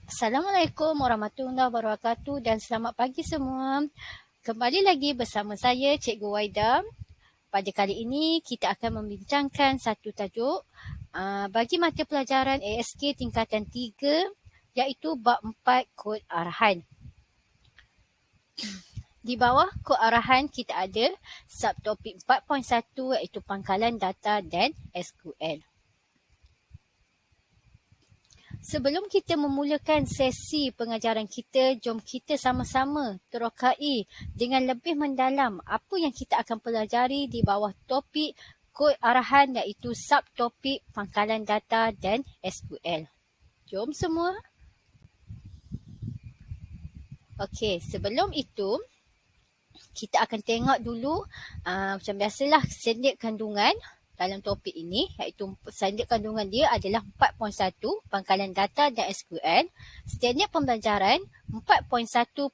Assalamualaikum warahmatullahi wabarakatuh dan selamat pagi semua. Kembali lagi bersama saya Cikgu Waida. Pada kali ini kita akan membincangkan satu tajuk bagi mata pelajaran ASK tingkatan 3 iaitu bab 4 kod arahan. Di bawah kod arahan kita ada subtopik 4.1 iaitu pangkalan data dan SQL. Sebelum kita memulakan sesi pengajaran kita, jom kita sama-sama terokai dengan lebih mendalam apa yang kita akan pelajari di bawah topik kod arahan iaitu subtopik pangkalan data dan SQL. Jom semua. Okey, sebelum itu kita akan tengok dulu macam biasalah sendik kandungan dalam topik ini, iaitu standard kandungan dia adalah 4.1 pangkalan data dan SQL. Standard pembelajaran 4.1.1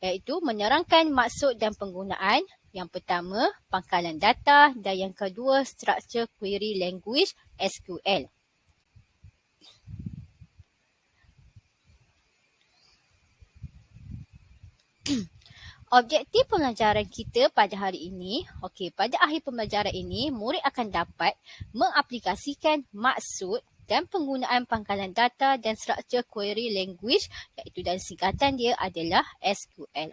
iaitu menerangkan maksud dan penggunaan. Yang pertama, pangkalan data dan yang kedua, structure query language SQL. Objektif pembelajaran kita pada hari ini, pada akhir pembelajaran ini, murid akan dapat mengaplikasikan maksud dan penggunaan pangkalan data dan structure query language, iaitu dan singkatan dia adalah SQL.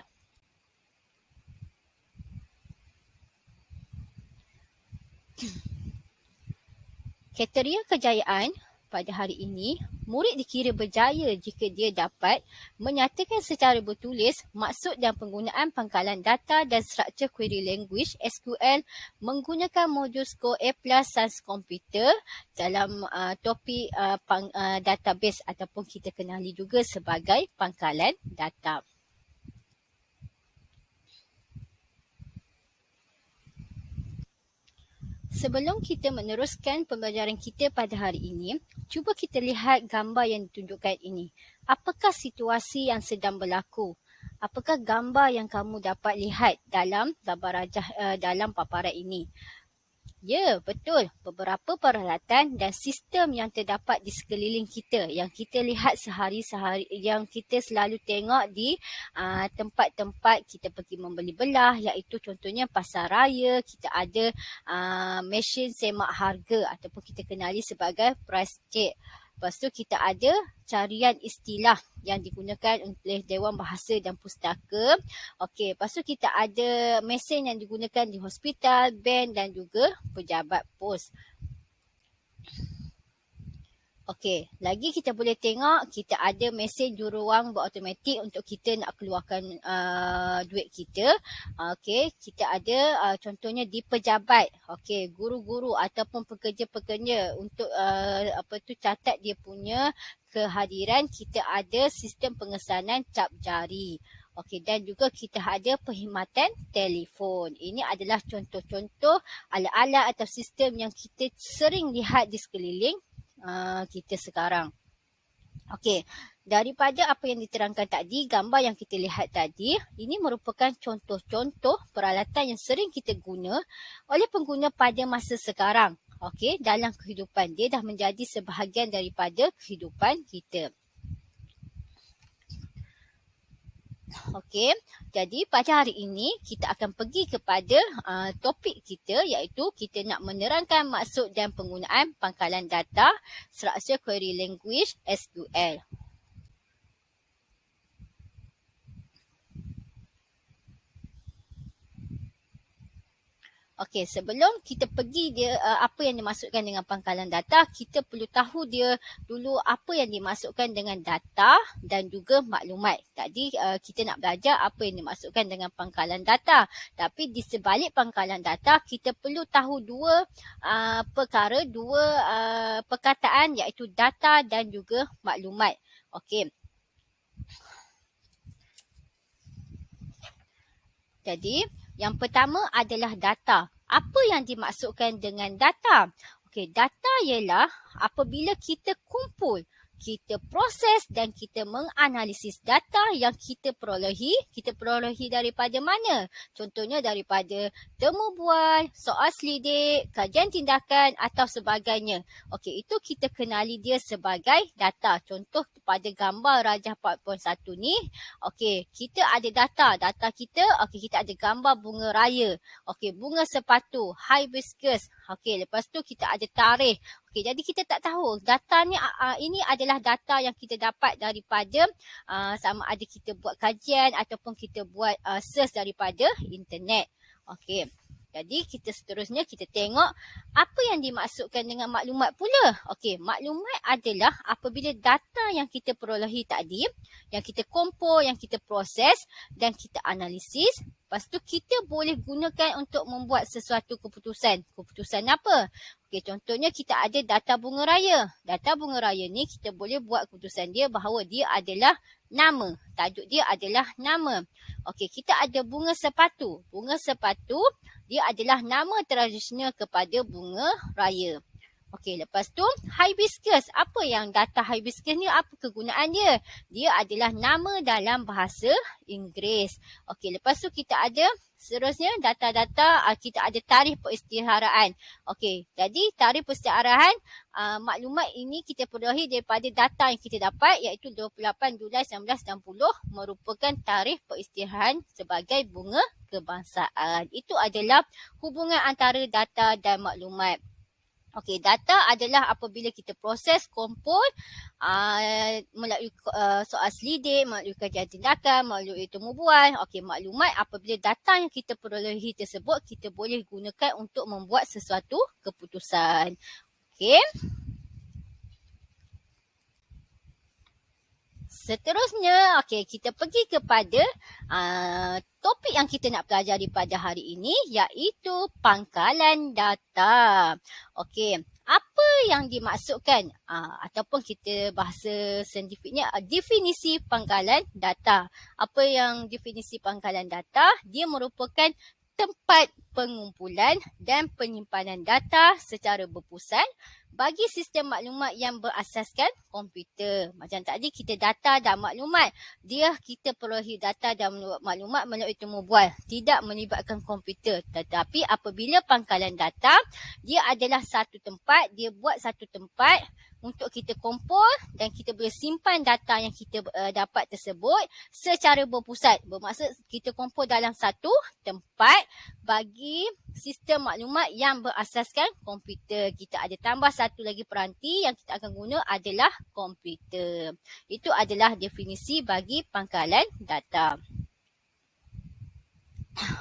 Kriteria kejayaan pada hari ini, murid dikira berjaya jika dia dapat menyatakan secara bertulis maksud dan penggunaan pangkalan data dan structure query language SQL menggunakan modul skor A+ Sains Komputer dalam topik database ataupun kita kenali juga sebagai pangkalan data. Sebelum kita meneruskan pembelajaran kita pada hari ini, cuba kita lihat gambar yang ditunjukkan ini. Apakah situasi yang sedang berlaku? Apakah gambar yang kamu dapat lihat dalam gambar rajah dalam paparan ini? Ya, betul. Beberapa peralatan dan sistem yang terdapat di sekeliling kita yang kita lihat sehari-hari, yang kita selalu tengok di tempat-tempat kita pergi membeli belah, iaitu contohnya pasar raya, kita ada mesin semak harga ataupun kita kenali sebagai price check. Lepas tu kita ada carian istilah yang digunakan oleh Dewan Bahasa dan Pustaka. Okey, lepas tu kita ada mesin yang digunakan di hospital, bank dan juga pejabat pos. Okey, lagi kita boleh tengok kita ada mesin juruwang berautomatik untuk kita nak keluarkan duit kita. Okey, kita ada contohnya di pejabat. Okey, guru-guru ataupun pekerja-pekerja untuk catat dia punya kehadiran, kita ada sistem pengesanan cap jari. Okey, dan juga kita ada perkhidmatan telefon. Ini adalah contoh-contoh alat-alat atau sistem yang kita sering lihat di sekeliling kita sekarang. Okey, daripada apa yang diterangkan tadi, gambar yang kita lihat tadi, ini merupakan contoh-contoh peralatan yang sering kita guna oleh pengguna pada masa sekarang. Okey, dalam kehidupan dia dah menjadi sebahagian daripada kehidupan kita. Okey, jadi pada hari ini kita akan pergi kepada topik kita, iaitu kita nak menerangkan maksud dan penggunaan pangkalan data, structure query language SQL. Okey, sebelum kita pergi dia apa yang dimaksudkan dengan pangkalan data, kita perlu tahu dia dulu apa yang dimaksudkan dengan data dan juga maklumat. Tadi kita nak belajar apa yang dimaksudkan dengan pangkalan data. Tapi di sebalik pangkalan data, kita perlu tahu dua perkataan, iaitu data dan juga maklumat. Okey. Jadi, yang pertama adalah data. Apa yang dimaksudkan dengan data? Okey, data ialah apabila kita kumpul kita proses dan kita menganalisis data yang kita perolehi. Kita perolehi daripada mana? Contohnya daripada temu bual, soal selidik, kajian tindakan atau sebagainya. Okey, itu kita kenali dia sebagai data. Contoh pada gambar Rajah 4.1 ni, okey, kita ada data. Data kita, okey, kita ada gambar bunga raya. Okey, bunga sepatu, hibiscus. Okey, lepas tu kita ada tarikh. Okey, jadi kita tak tahu data ni ini adalah data yang kita dapat daripada sama ada kita buat kajian ataupun kita buat search daripada internet. Okey. Jadi kita seterusnya kita tengok apa yang dimaksudkan dengan maklumat pula. Okey, maklumat adalah apabila data yang kita perolehi tadi, yang kita kumpul, yang kita proses dan kita analisis, lepas tu kita boleh gunakan untuk membuat sesuatu keputusan. Keputusan apa? Okey, contohnya kita ada data bunga raya. Data bunga raya ni kita boleh buat keputusan dia bahawa dia adalah nama. Tajuk dia adalah nama. Okey, kita ada bunga sepatu. Bunga sepatu dia adalah nama tradisional kepada bunga raya. Okey, lepas tu hibiscus. Apa yang data hibiscus ni? Apa kegunaan dia? Dia adalah nama dalam bahasa Inggeris. Okey, lepas tu kita ada seterusnya data-data, kita ada tarikh peristiharaan. Okey, jadi tarikh peristiharaan, maklumat ini kita perolehi daripada data yang kita dapat iaitu 28 Julai 1960 merupakan tarikh peristiharaan sebagai bunga kebangsaan. Itu adalah hubungan antara data dan maklumat. Okey, data adalah apabila kita proses, kumpul melalui soal selidik, melalui kajian tindakan, melalui temu bual. Okey, maklumat apabila data yang kita perolehi tersebut kita boleh gunakan untuk membuat sesuatu keputusan. Okey. Seterusnya, okey, kita pergi kepada topik yang kita nak pelajari pada hari ini iaitu pangkalan data. Okey, apa yang dimaksudkan ataupun kita bahasa saintifiknya definisi pangkalan data. Apa yang definisi pangkalan data? Dia merupakan tempat pengumpulan dan penyimpanan data secara berpusat bagi sistem maklumat yang berasaskan komputer. Macam tadi kita data dan maklumat. Kita perolehi data dan maklumat melalui temu bual. Tidak melibatkan komputer. Tetapi apabila pangkalan data, dia adalah satu tempat. Dia buat satu tempat untuk kita kumpul dan kita boleh simpan data yang kita dapat tersebut secara berpusat. Bermaksud kita kumpul dalam satu tempat bagi sistem maklumat yang berasaskan komputer. Kita ada tambah satu lagi peranti yang kita akan guna adalah komputer. Itu adalah definisi bagi pangkalan data.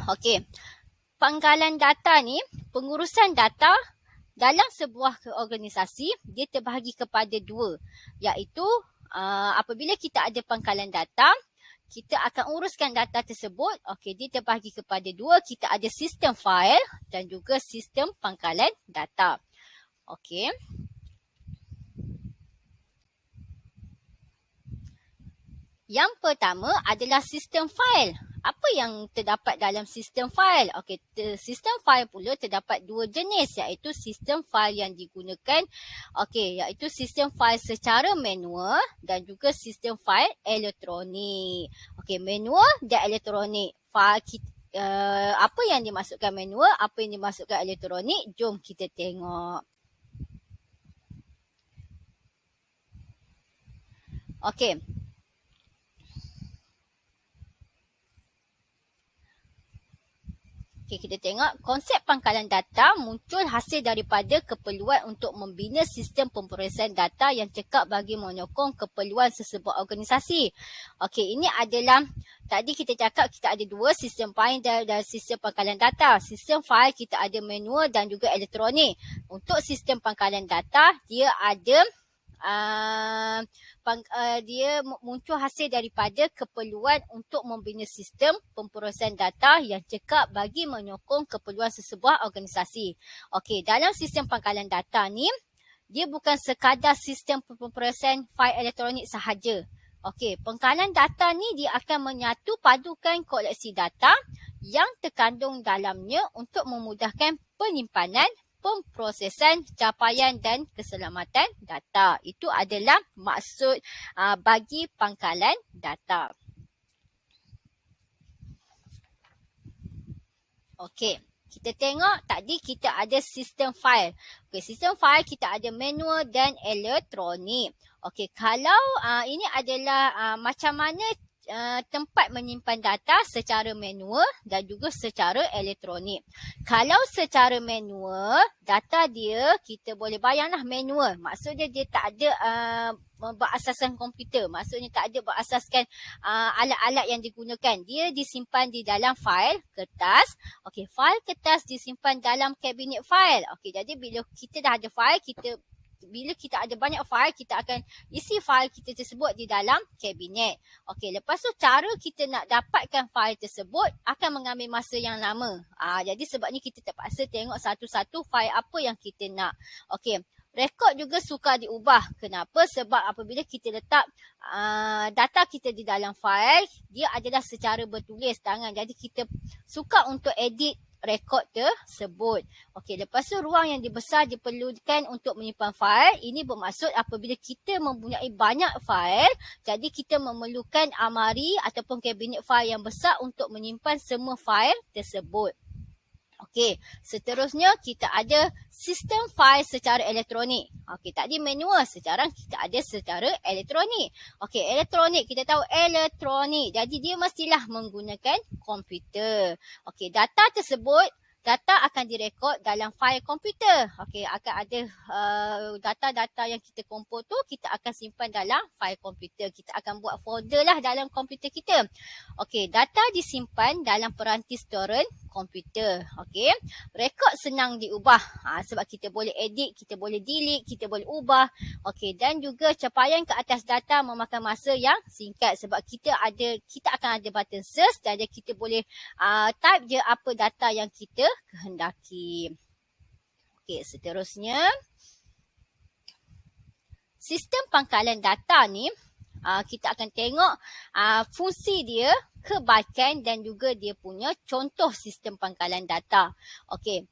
Okey. Pangkalan data ni, pengurusan data dalam sebuah organisasi dia terbahagi kepada dua, iaitu apabila kita ada pangkalan data, kita akan uruskan data tersebut. Okey, dia terbahagi kepada dua. Kita ada sistem fail dan juga sistem pangkalan data. Okey. Yang pertama adalah sistem fail. Apa yang terdapat dalam sistem fail? Okey, sistem fail pula terdapat dua jenis iaitu sistem fail yang digunakan iaitu sistem fail secara manual dan juga sistem fail elektronik. Okey, manual dan elektronik. Apa yang dimaksudkan manual, apa yang dimaksudkan elektronik? Jom kita tengok. Okey. Okey, kita tengok konsep pangkalan data muncul hasil daripada keperluan untuk membina sistem pemrosesan data yang cekap bagi menyokong keperluan sesebuah organisasi. Okey, ini adalah tadi kita cakap kita ada dua sistem fail dan sistem pangkalan data. Sistem fail kita ada manual dan juga elektronik. Untuk sistem pangkalan data dia ada dia muncul hasil daripada keperluan untuk membina sistem pemrosesan data yang cekap bagi menyokong keperluan sesebuah organisasi. Okey, dalam sistem pangkalan data ni, dia bukan sekadar sistem pemrosesan fail elektronik sahaja. Okey, pangkalan data ni dia akan menyatu padukan koleksi data yang terkandung dalamnya untuk memudahkan penyimpanan, pemprosesan capaian dan keselamatan data. Itu adalah maksud bagi pangkalan data. Okey, kita tengok tadi kita ada sistem file. Okey, sistem file kita ada manual dan elektronik. Okey, kalau ini adalah macam mana tempat menyimpan data secara manual dan juga secara elektronik. Kalau secara manual, data dia kita boleh bayanglah manual. Maksudnya dia tak ada berasaskan komputer. Maksudnya tak ada berasaskan alat-alat yang digunakan. Dia disimpan di dalam fail kertas. Okey, fail kertas disimpan dalam kabinet fail. Okey, jadi bila kita dah ada fail, bila kita ada banyak fail, kita akan isi fail kita tersebut di dalam kabinet. Okey, lepas tu cara kita nak dapatkan fail tersebut akan mengambil masa yang lama. Jadi sebabnya kita terpaksa tengok satu-satu fail apa yang kita nak. Okey, rekod juga suka diubah. Kenapa? Sebab apabila kita letak data kita di dalam fail, dia adalah secara bertulis tangan. Jadi kita suka untuk edit rekod tersebut. Okey, lepas tu ruang yang dibesar diperlukan untuk menyimpan fail. Ini bermaksud apabila kita mempunyai banyak fail, jadi kita memerlukan almari ataupun kabinet fail yang besar untuk menyimpan semua fail tersebut. Okey, seterusnya kita ada sistem fail secara elektronik. Okey, tadi manual, sekarang kita ada secara elektronik. Okey, elektronik, kita tahu elektronik. Jadi dia mestilah menggunakan komputer. Okey, data tersebut, data akan direkod dalam fail komputer. Okey, akan ada data-data yang kita kompon tu, kita akan simpan dalam fail komputer. Kita akan buat folder lah dalam komputer kita. Okey, data disimpan dalam peranti torrent komputer. Okey, rekod senang diubah sebab kita boleh edit, kita boleh delete, kita boleh ubah. Okey, dan juga capaian ke atas data memakan masa yang singkat sebab kita akan ada button search, jadi kita boleh type je apa data yang kita kehendaki. Okey, seterusnya sistem pangkalan data ni kita akan tengok fungsi dia, kebaikan dan juga dia punya contoh sistem pangkalan data. Okey,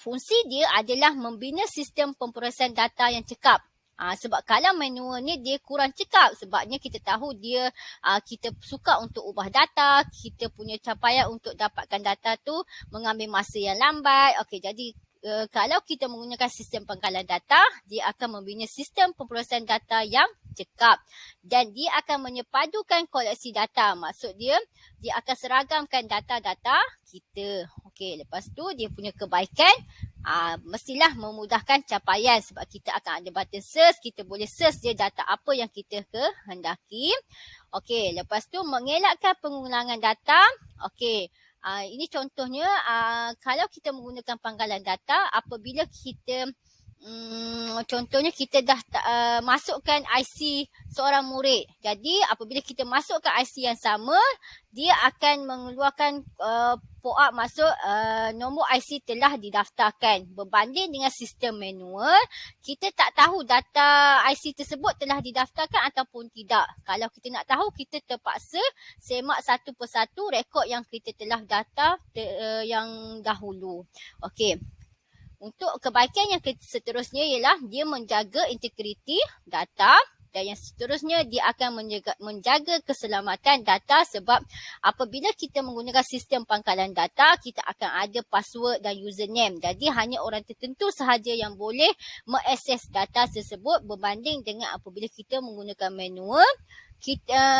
fungsi dia adalah membina sistem pemprosesan data yang cekap. Sebab kalau manual ni dia kurang cekap, sebabnya kita tahu dia kita suka untuk ubah data, kita punya capaian untuk dapatkan data tu mengambil masa yang lambat. Okey, jadi kalau kita menggunakan sistem pangkalan data, dia akan membina sistem pemprosesan data yang cekap dan dia akan menyepadukan koleksi data. Maksud dia akan seragamkan data-data kita. Okey, lepas tu dia punya kebaikan mestilah memudahkan capaian sebab kita akan ada button search, kita boleh search je data apa yang kita kehendaki. Okey, lepas tu mengelakkan pengulangan data. Okey, ini contohnya kalau kita menggunakan pangkalan data, apabila kita contohnya kita dah masukkan IC seorang murid. Jadi apabila kita masukkan IC yang sama, dia akan mengeluarkan pop-up masuk nombor IC telah didaftarkan. Berbanding dengan sistem manual, kita tak tahu data IC tersebut telah didaftarkan ataupun tidak. Kalau kita nak tahu, kita terpaksa semak satu persatu rekod yang kita telah daftar yang dahulu. Okey. Untuk kebaikan yang seterusnya ialah dia menjaga integriti data dan yang seterusnya dia akan menjaga keselamatan data sebab apabila kita menggunakan sistem pangkalan data, kita akan ada password dan username. Jadi hanya orang tertentu sahaja yang boleh mengakses data tersebut berbanding dengan apabila kita menggunakan manual.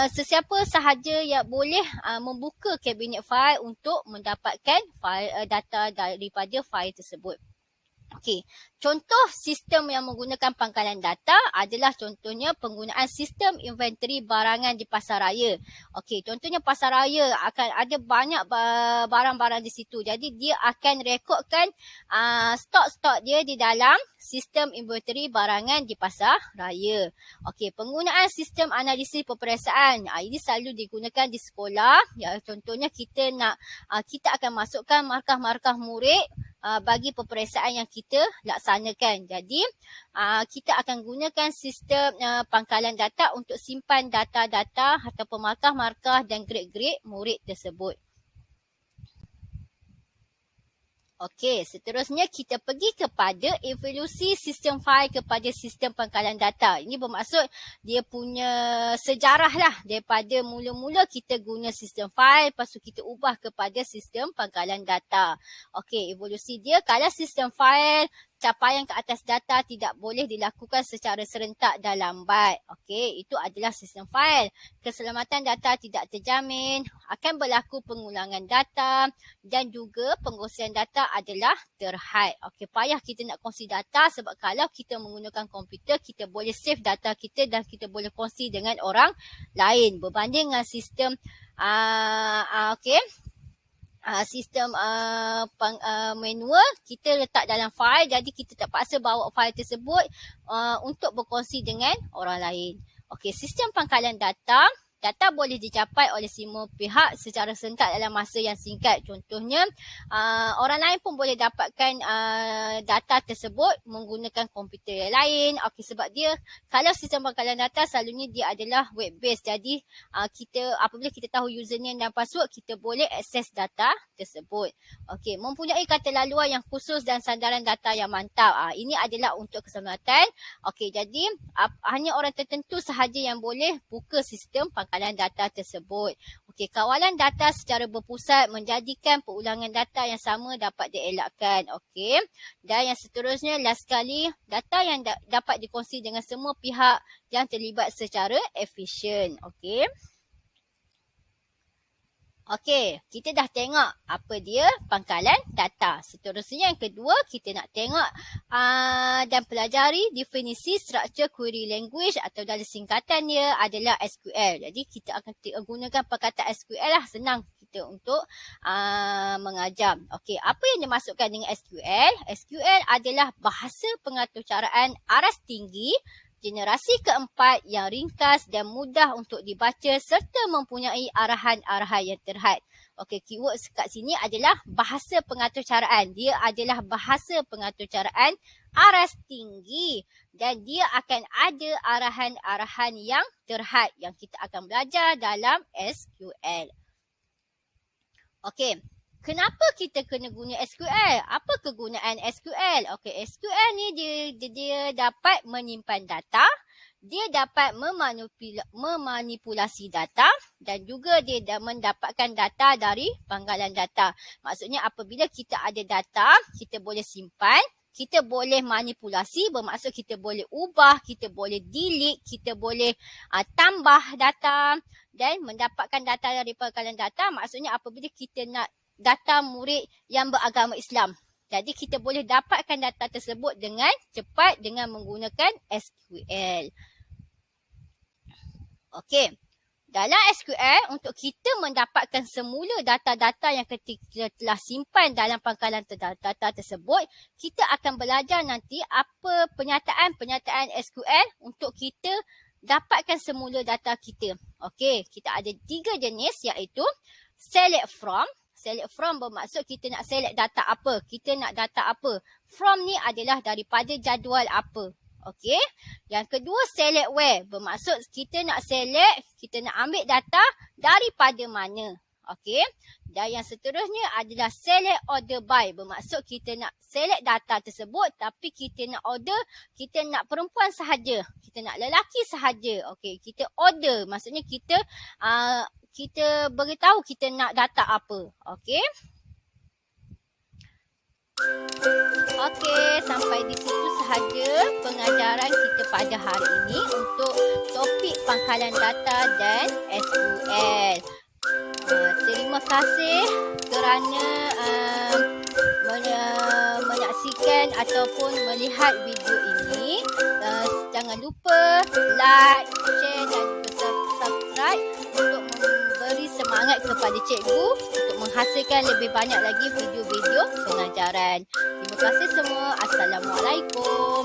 Sesiapa sahaja yang boleh membuka kabinet fail untuk mendapatkan data daripada fail tersebut. Okey, contoh sistem yang menggunakan pangkalan data adalah contohnya penggunaan sistem inventory barangan di pasaraya. Okey, contohnya pasaraya akan ada banyak barang-barang di situ. Jadi dia akan rekodkan stok-stok dia di dalam sistem inventory barangan di pasaraya. Okey, penggunaan sistem analisis peperiksaan. Ini selalu digunakan di sekolah. Ya, contohnya kita akan masukkan markah-markah murid bagi peperiksaan yang kita laksanakan. Jadi, kita akan gunakan sistem pangkalan data untuk simpan data-data ataupun markah-markah dan grade-grade murid tersebut. Okey, seterusnya kita pergi kepada evolusi sistem fail kepada sistem pangkalan data. Ini bermaksud dia punya sejarah lah. Daripada mula-mula kita guna sistem fail, lepas tu kita ubah kepada sistem pangkalan data. Okey, evolusi dia kalau sistem fail, capaian ke atas data tidak boleh dilakukan secara serentak dan lambat. Okey, itu adalah sistem fail. Keselamatan data tidak terjamin, akan berlaku pengulangan data dan juga pengkongsian data adalah terhad. Okey, payah kita nak kongsi data sebab kalau kita menggunakan komputer, kita boleh save data kita dan kita boleh kongsi dengan orang lain berbanding dengan sistem sistem manual, kita letak dalam file, jadi kita terpaksa bawa file tersebut untuk berkongsi dengan orang lain. Okey, sistem pangkalan data, data boleh dicapai oleh semua pihak secara serentak dalam masa yang singkat. Contohnya, orang lain pun boleh dapatkan data tersebut menggunakan komputer yang lain. Okey, sebab dia, kalau sistem pangkalan data selalunya dia adalah web based. Jadi, apabila kita tahu username dan password, kita boleh akses data tersebut. Okey, mempunyai kata laluan yang khusus dan sandaran data yang mantap. Ini adalah untuk keselamatan. Okey, jadi hanya orang tertentu sahaja yang boleh buka sistem pangkalan data tersebut. Okey, kawalan data secara berpusat menjadikan pengulangan data yang sama dapat dielakkan. Okey, dan yang seterusnya, last sekali, data yang dapat dikongsi dengan semua pihak yang terlibat secara efisien. Okey. Okey, kita dah tengok apa dia pangkalan data. Seterusnya yang kedua, kita nak tengok dan pelajari definisi structure query language atau dari singkatan dia adalah SQL. Jadi kita akan gunakan perkataan SQL lah, senang kita untuk mengajar. Okey, apa yang dimasukkan dengan SQL? SQL adalah bahasa pengaturcaraan aras tinggi generasi keempat yang ringkas dan mudah untuk dibaca serta mempunyai arahan-arahan yang terhad. Okey, keyword kat sini adalah bahasa pengaturcaraan. Dia adalah bahasa pengaturcaraan aras tinggi dan dia akan ada arahan-arahan yang terhad yang kita akan belajar dalam SQL. Okey. Kenapa kita kena guna SQL? Apa kegunaan SQL? Okey, SQL ni dia dapat menyimpan data, dia dapat memanipulasi data dan juga dia mendapatkan data dari pangkalan data. Maksudnya apabila kita ada data, kita boleh simpan, kita boleh manipulasi, bermaksud kita boleh ubah, kita boleh delete, kita boleh tambah data dan mendapatkan data dari pangkalan data. Maksudnya apabila kita nak data murid yang beragama Islam, jadi kita boleh dapatkan data tersebut dengan cepat dengan menggunakan SQL. Okey, dalam SQL untuk kita mendapatkan semula data-data yang kita telah simpan dalam pangkalan data tersebut, kita akan belajar nanti apa penyataan SQL untuk kita dapatkan semula data kita. Okey, kita ada 3 jenis iaitu select from. Select from bermaksud kita nak select data apa, kita nak data apa. From ni adalah daripada jadual apa. Okey. Yang kedua, select where, bermaksud kita nak select, kita nak ambil data daripada mana. Okey. Dan yang seterusnya adalah select order by, bermaksud kita nak select data tersebut tapi kita nak order, kita nak perempuan sahaja, kita nak lelaki sahaja. Okey, kita order, maksudnya kita beritahu kita nak data apa. Okey. Okey, sampai di situ sahaja pengajaran kita pada hari ini untuk topik pangkalan data dan SQL. Terima kasih kerana menyaksikan ataupun melihat video ini. Jangan lupa like, share dan juga subscribe untuk memberi semangat kepada cikgu untuk menghasilkan lebih banyak lagi video-video pengajaran. Terima kasih semua. Assalamualaikum.